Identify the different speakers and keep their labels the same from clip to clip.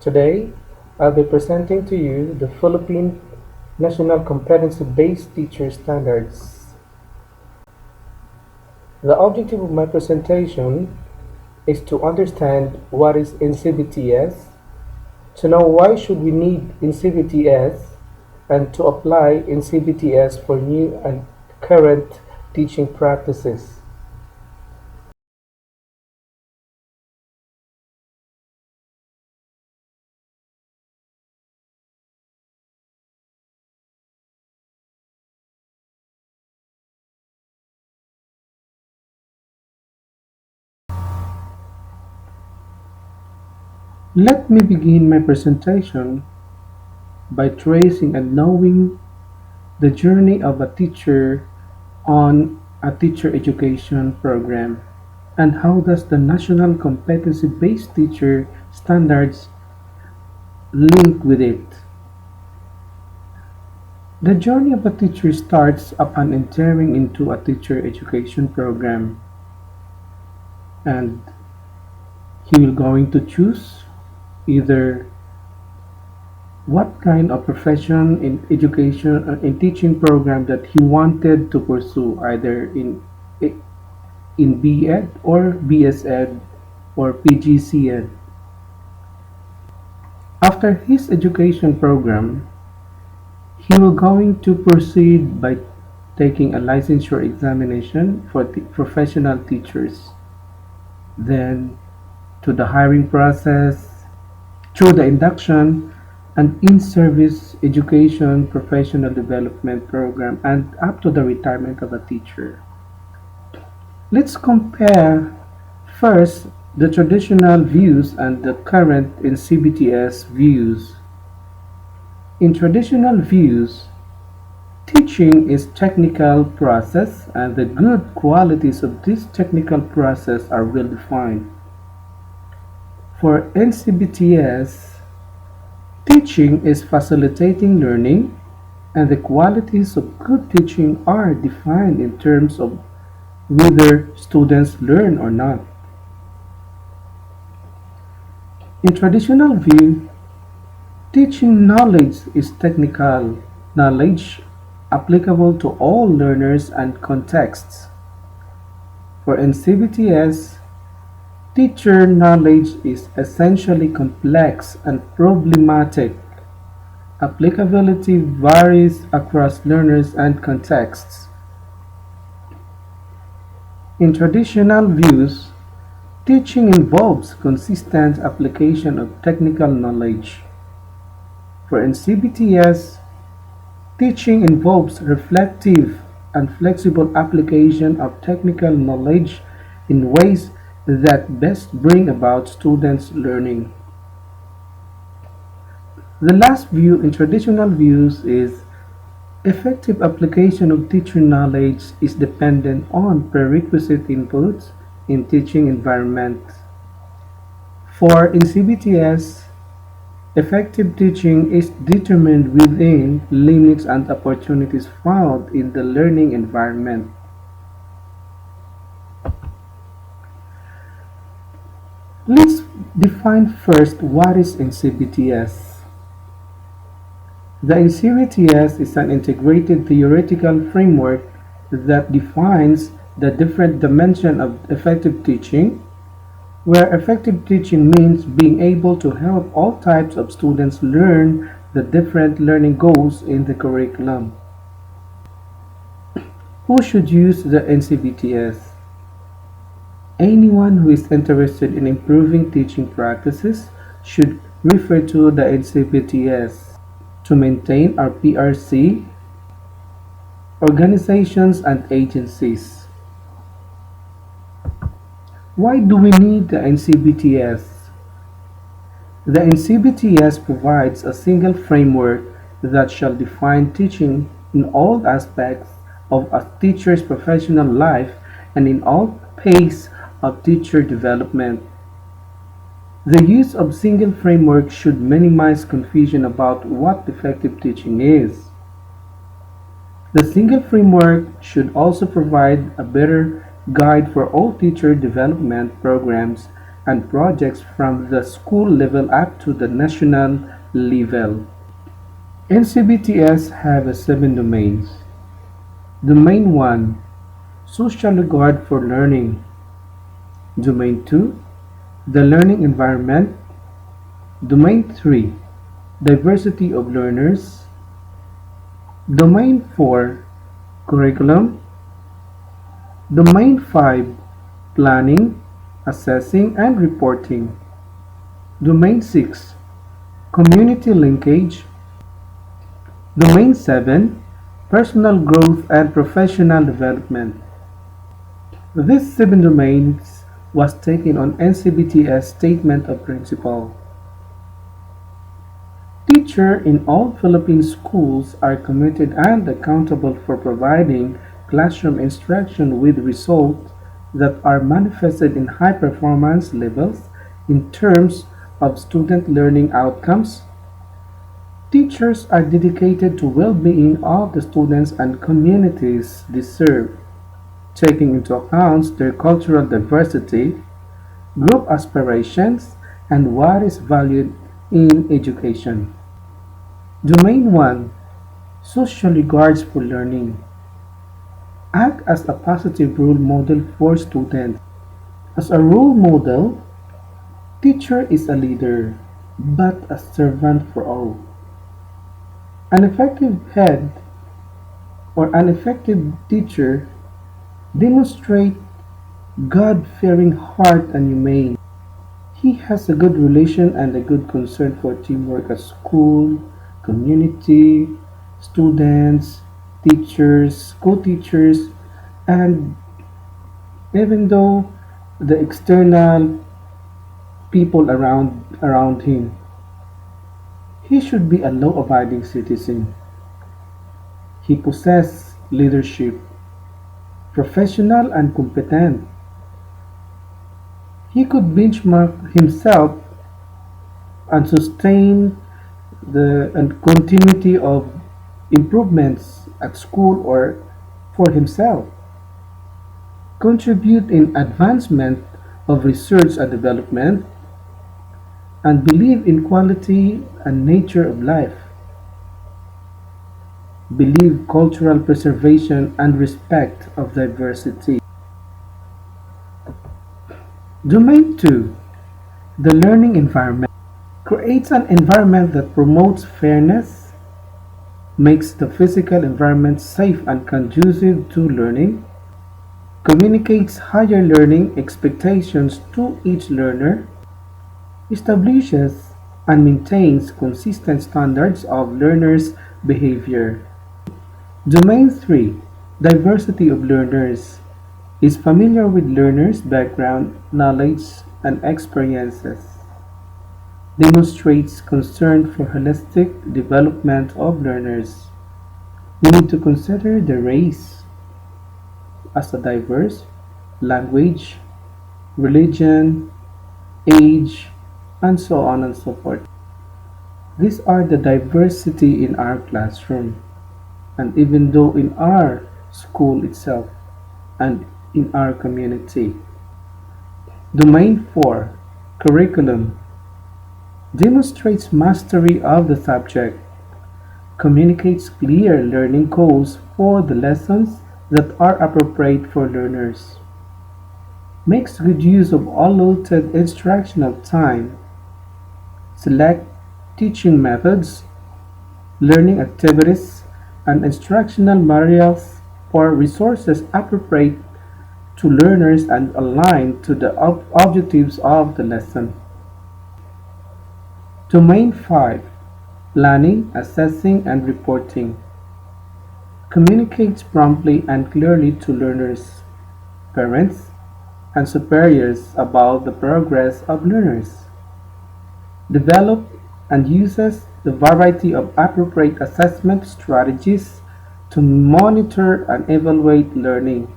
Speaker 1: Today, I'll be presenting to you the Philippine National Competency-Based Teacher Standards. The objective of my presentation is to understand what is NCBTS, to know why should we need NCBTS, and to apply NCBTS for new and current teaching practices. Let me begin my presentation by tracing and knowing the journey of a teacher on a teacher education program, and how does the National Competency-Based Teacher Standards link with it. The journey of a teacher starts upon entering into a teacher education program, and he will going to choose either what kind of profession in education in teaching program that he wanted to pursue, either in B.Ed or B.S.Ed or PGC.Ed. After his education program, he will going to proceed by taking a licensure examination for professional teachers, then to the hiring process, through the induction and in-service education professional development program, and up to the retirement of a teacher. Let's compare first the traditional views and the current NCBTS views. In traditional views, teaching is technical process, and the good qualities of this technical process are well defined. For NCBTS, teaching is facilitating learning, and the qualities of good teaching are defined in terms of whether students learn or not. In traditional view, teaching knowledge is technical knowledge applicable to all learners and contexts. For NCBTS, teacher knowledge is essentially complex and problematic. Applicability varies across learners and contexts. In traditional views, teaching involves consistent application of technical knowledge. For NCBTS, teaching involves reflective and flexible application of technical knowledge in ways that best bring about students' learning. The last view in traditional views is effective application of teacher knowledge is dependent on prerequisite inputs in teaching environment. For NCBTS, effective teaching is determined within limits and opportunities found in the learning environment. Let's define first what is NCBTS. The NCBTS is an integrated theoretical framework that defines the different dimensions of effective teaching, where effective teaching means being able to help all types of students learn the different learning goals in the curriculum. Who should use the NCBTS? Anyone who is interested in improving teaching practices should refer to the NCBTS. To maintain our PRC, organizations and agencies. Why do we need the NCBTS? The NCBTS provides a single framework that shall define teaching in all aspects of a teacher's professional life and in all pace of teacher development. The use of single framework should minimize confusion about what effective teaching is. The single framework should also provide a better guide for all teacher development programs and projects from the school level up to the national level. NCBTS have 7 domains. Domain 1, social regard for learning. Domain 2, the learning environment. Domain 3, diversity of learners. Domain 4, curriculum. Domain 5, planning, assessing, and reporting. Domain 6, community linkage. Domain 7, personal growth and professional development. These 7 domains was taken on NCBTS Statement of Principle. Teachers in all Philippine schools are committed and accountable for providing classroom instruction with results that are manifested in high performance levels in terms of student learning outcomes. Teachers are dedicated to well-being of the students and communities they serve, taking into account their cultural diversity, group aspirations, and what is valued in education. Domain 1, social regards for learning. Act as a positive role model for students. As a role model, teacher is a leader, but a servant for all. An effective head or an effective teacher demonstrates God-fearing heart and humane. He has a good relation and a good concern for teamwork at school, community, students, teachers, co-teachers, and even though the external people around him. He should be a law-abiding citizen. He possesses leadership, professional and competent. He could benchmark himself and sustain the continuity of improvements at school or for himself, contribute in advancement of research and development, and believe in quality and nature of life, believe cultural preservation and respect of diversity. Domain 2, the learning environment, creates an environment that promotes fairness, makes the physical environment safe and conducive to learning, communicates higher learning expectations to each learner, establishes and maintains consistent standards of learners' behavior. Domain 3, diversity of learners, is familiar with learners' background, knowledge, and experiences, demonstrates concern for holistic development of learners. We need to consider the race as a diverse, language, religion, age, and so on and so forth. These are the diversity in our classroom, and even though in our school itself and in our community. Domain 4, curriculum, demonstrates mastery of the subject, communicates clear learning goals for the lessons that are appropriate for learners, makes good use of allotted instructional time, select teaching methods, learning activities, and instructional materials for resources appropriate to learners and aligned to the objectives of the lesson. Domain 5, planning, assessing, and reporting, communicates promptly and clearly to learners, parents, and superiors about the progress of learners, develop and uses the variety of appropriate assessment strategies to monitor and evaluate learning,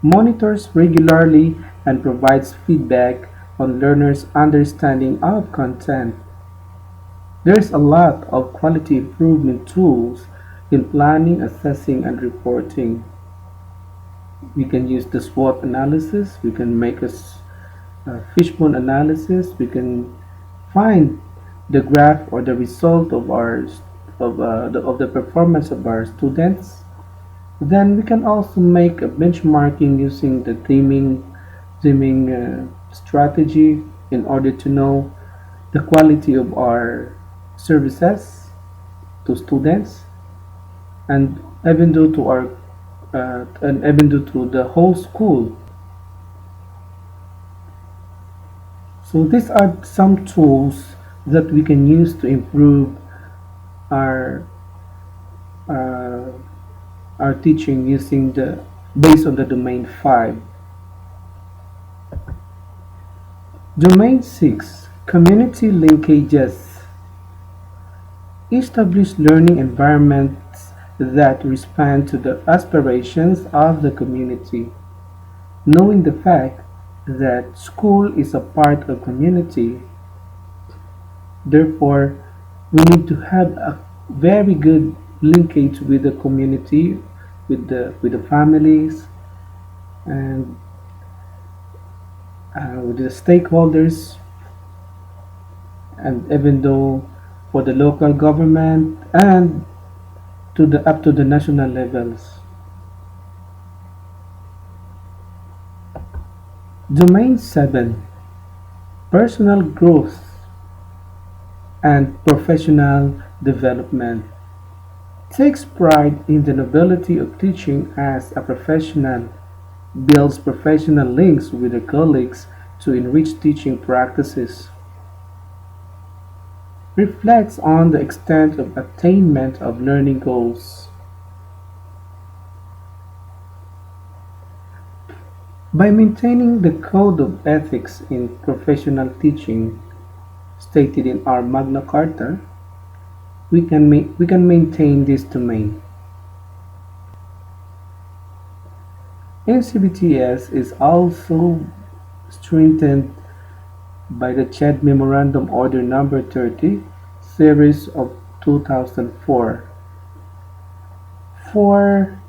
Speaker 1: monitors regularly and provides feedback on learners' understanding of content. There's a lot of quality improvement tools in planning, assessing, and reporting. We can use the SWOT analysis. We can make fishbone analysis, we can find the graph or the result of of the performance of our students. Then we can also make a benchmarking using the theming strategy in order to know the quality of our services to students and even though to our and even though to the whole school. So these are some tools that we can use to improve our uh, our teaching using the based on the domain 5. Domain 6, community linkages. Establish learning environments that respond to the aspirations of the community. Knowing the fact that school is a part of community, therefore we need to have a very good linkage with the community, with the families, and with the stakeholders, and even though for the local government and to the up to the national levels. Domain 7, personal growth and professional development. Takes pride in the nobility of teaching as a professional, builds professional links with the colleagues to enrich teaching practices, reflects on the extent of attainment of learning goals. By maintaining the code of ethics in professional teaching stated in our Magna Carta, we can maintain this domain. NCBTS is also strengthened by the CHED Memorandum Order Number 30, Series of 2004. For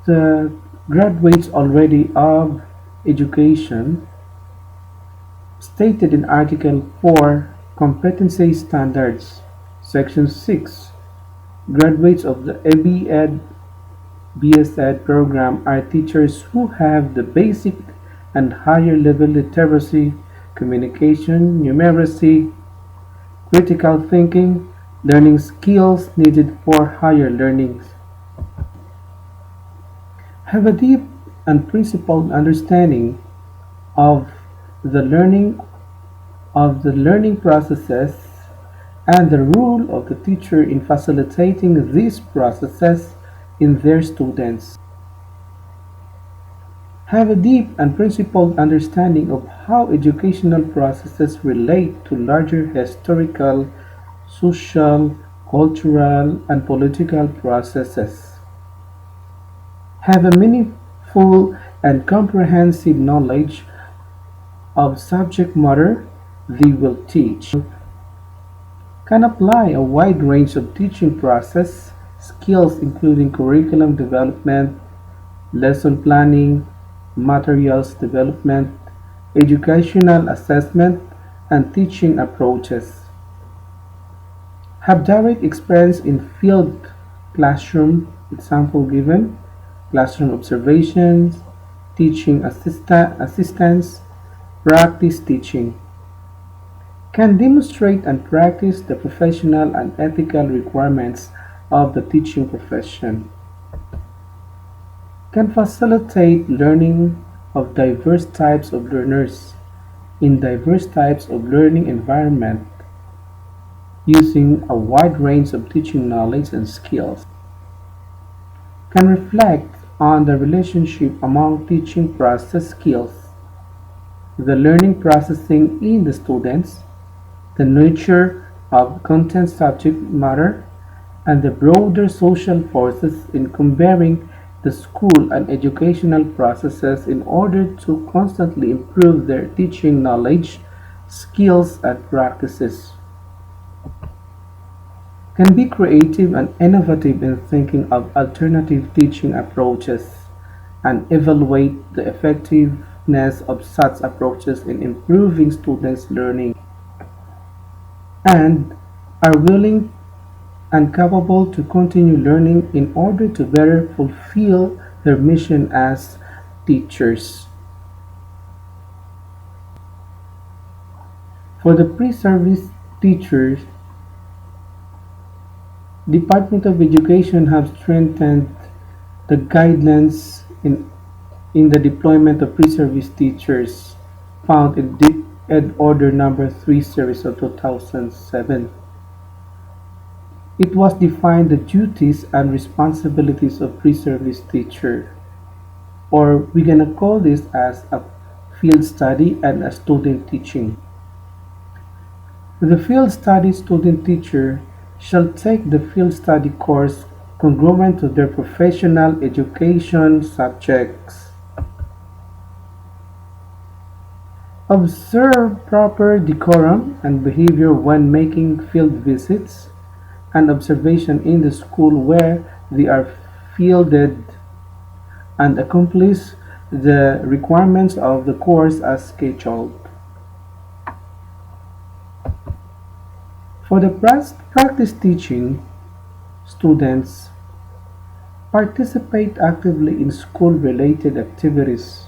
Speaker 1: the graduates already of education, stated in Article 4, Competency Standards, Section 6, graduates of the EB-Ed BS-Ed program are teachers who have the basic and higher level literacy, communication, numeracy, critical thinking, learning skills needed for higher learning. Have a deep and principled understanding of the learning processes and the role of the teacher in facilitating these processes in their students. Have a deep and principled understanding of how educational processes relate to larger historical, social, cultural, and political processes. Have a meaningful and comprehensive knowledge of subject matter they will teach. Can apply a wide range of teaching process skills including curriculum development, lesson planning, materials development, educational assessment, and teaching approaches. Have direct experience in field classroom, example given, classroom observations, teaching assistance, practice teaching. Can demonstrate and practice the professional and ethical requirements of the teaching profession. Can facilitate learning of diverse types of learners in diverse types of learning environment using a wide range of teaching knowledge and skills. Can reflect on the relationship among teaching process skills, the learning processing in the students, the nature of content subject matter, and the broader social forces in comparing the school and educational processes in order to constantly improve their teaching knowledge, skills, and practices. Can be creative and innovative in thinking of alternative teaching approaches and evaluate the effectiveness effectiveness of such approaches in improving students' learning and are willing and capable to continue learning in order to better fulfill their mission as teachers. For the pre-service teachers, Department of Education have strengthened the guidelines in the deployment of pre-service teachers found in Ed Order Number 3 Series of 2007. It was defined the duties and responsibilities of pre-service teacher, or we're gonna call this as a field study and a student teaching. The field study student teacher shall take the field study course congruent to their professional education subjects. Observe proper decorum and behavior when making field visits and observation in the school where they are fielded and accomplish the requirements of the course as scheduled. For the practice teaching, students participate actively in school-related activities.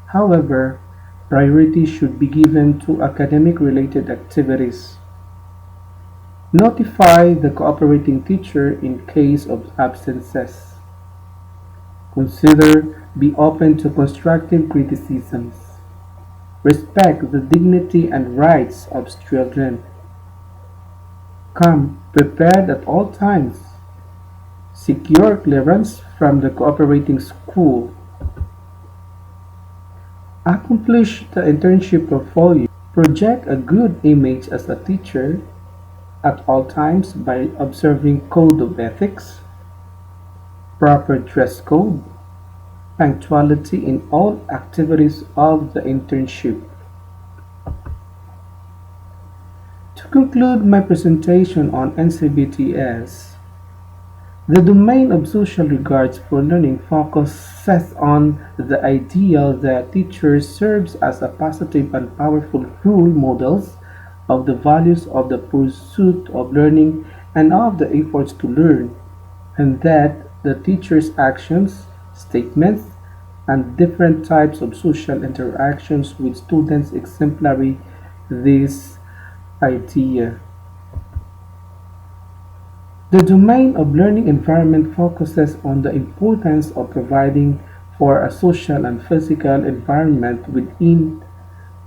Speaker 1: However, priority should be given to academic-related activities. Notify the cooperating teacher in case of absences. Consider be open to constructive criticisms. Respect the dignity and rights of children. Come prepared at all times. Secure clearance from the cooperating school. Accomplish the internship portfolio. Project a good image as a teacher at all times by observing code of ethics, proper dress code, punctuality in all activities of the internship. To conclude my presentation on NCBTS, the domain of social regards for learning focuses on the ideal that teachers serves as a positive and powerful role models of the values of the pursuit of learning and of the efforts to learn, and that the teacher's actions, statements, and different types of social interactions with students exemplary this idea. The domain of learning environment focuses on the importance of providing for a social and physical environment within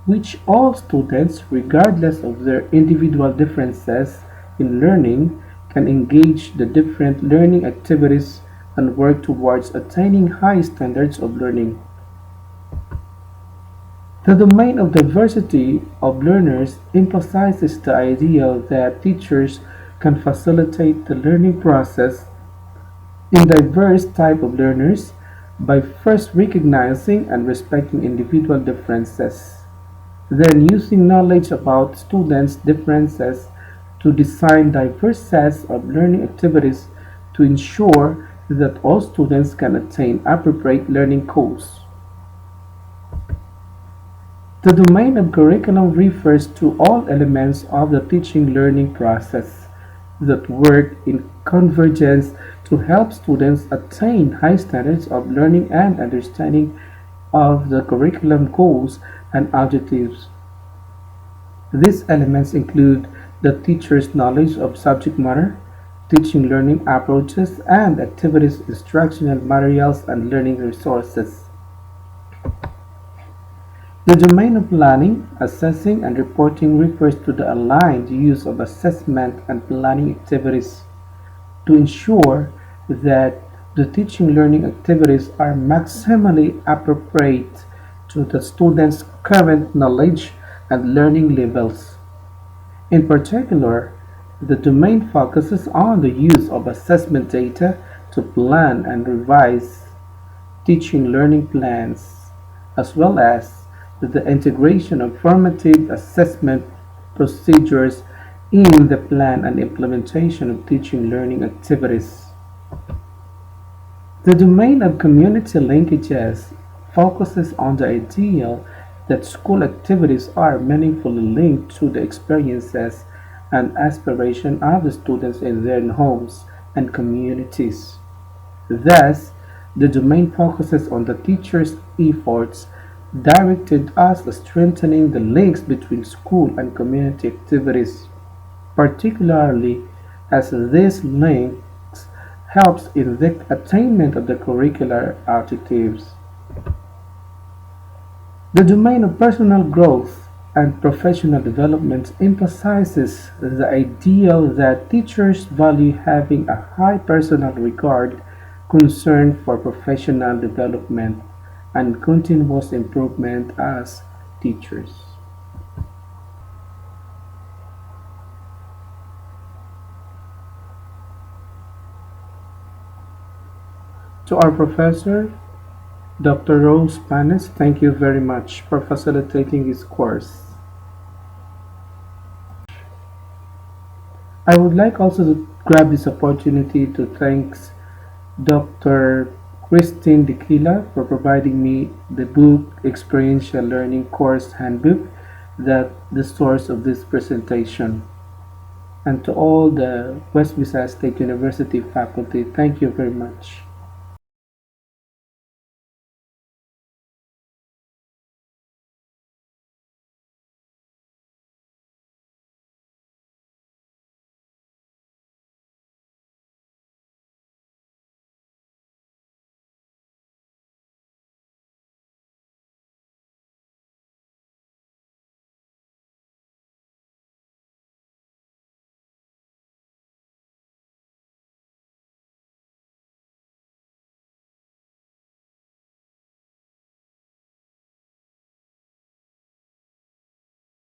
Speaker 1: which all students, regardless of their individual differences in learning, can engage the different learning activities and work towards attaining high standards of learning. The domain of diversity of learners emphasizes the ideal that teachers can facilitate the learning process in diverse types of learners by first recognizing and respecting individual differences, then using knowledge about students' differences to design diverse sets of learning activities to ensure that all students can attain appropriate learning goals. The domain of curriculum refers to all elements of the teaching learning process that work in convergence to help students attain high standards of learning and understanding of the curriculum goals and objectives. These elements include the teacher's knowledge of subject matter, teaching learning approaches and activities, instructional materials, and learning resources. The domain of planning, assessing, and reporting refers to the aligned use of assessment and planning activities to ensure that the teaching learning activities are maximally appropriate to the students' current knowledge and learning levels. In particular, the domain focuses on the use of assessment data to plan and revise teaching learning plans, as well as the integration of formative assessment procedures in the plan and implementation of teaching learning activities. The domain of community linkages focuses on the ideal that school activities are meaningfully linked to the experiences and aspirations of the students in their homes and communities. Thus, the domain focuses on the teacher's efforts directed at strengthening the links between school and community activities, particularly as these links helps in the attainment of the curricular objectives. The domain of personal growth and professional development emphasizes the ideal that teachers value having a high personal regard, concern for professional development, and continuous improvement as teachers. To our professor, Dr. Rose Panes, thank you very much for facilitating this course. I would like also to grab this opportunity to thank Dr. Christine Dikila for providing me the book Experiential Learning Course Handbook, that the source of this presentation. And to all the West Visayas State University faculty, thank you very much.